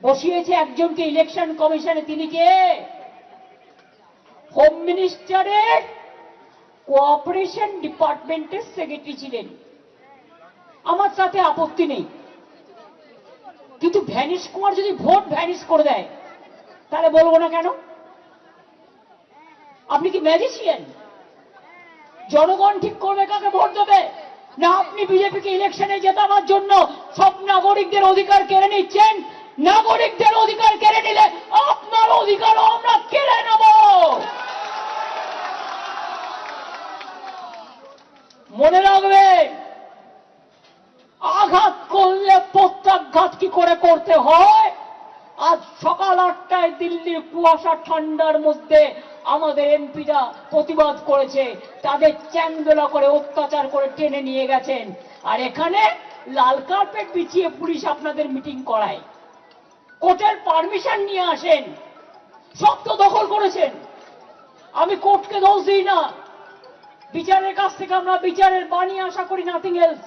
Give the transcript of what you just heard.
বসিয়েছে একজনকে ইলেকশন কমিশনে। তিনি কে? হোম মিনিস্টারের কোঅপারেশন ডিপার্টমেন্টের সেক্রেটারি ছিলেন। আমার সাথে আপত্তি নেই, কিন্তু ভ্যানিশ কুমার যদি ভোট ভ্যানিশ করে দেয় তাহলে বলবো না কেন? আপনি কি ম্যাজিশিয়ান? জনগণ ঠিক করবে কাকে ভোট দেবে, না আপনি বিজেপিকে ইলেকশনে জেতাবার জন্য সব নাগরিকদের অধিকার কেড়ে নিচ্ছেন? নাগরিকদের অধিকার কেড়ে নিলে আপনার অধিকারও আমরা কেড়ে নেব। মনে রাখবেন, আঘাত করলে প্রত্যাঘাত কি করে করতে হয়। আজ সকাল 8টায় দিল্লির কুয়াশা ঠান্ডার মধ্যে আমাদের এমপিরা প্রতিবাদ করেছে, তাদের চ্যাংদোলা করে অত্যাচার করে টেনে নিয়ে গেছেন, আর এখানে লাল কার্পেট বিছিয়ে পুলিশ আপনাদের মিটিং করায়। কোর্টের পারমিশন নিয়ে আসেন, সব তো দখল করেছেন। আমি কোর্টকে দোষ দিই না, বিচারের কাছ থেকে আমরা বিচারের বাণী আশা করি, নাথিং এলস।